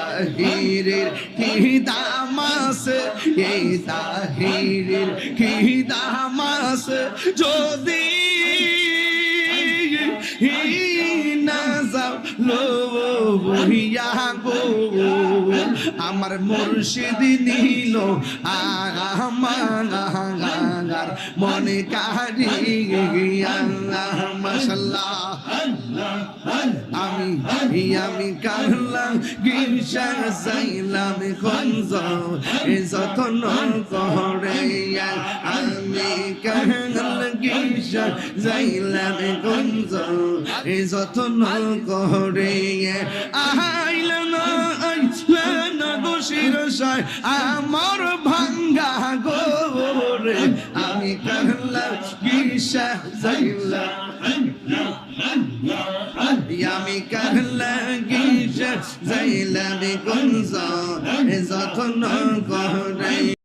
তাহিরের কি দাম আছে, এই তাহিরের কি দাম আছে, যদি না যাও লো বহিয়া গো, আমার মুর্শিদ নিল আমার মনে কারিয়া। মাশাআল্লাহ আমি কারলাম গিরশা যাইলাম গঞ্জ যতন করে, আমি কারলাম গিরশা যাইলাম গঞ্জ যতন করে, আইলেন গো শিরসায় আমার ভাঙ্গা গোরে, আমি কারলাম গিরশা যাইলাম, আমি কারলাম গিরশা যাইলাম গঞ্জ যতন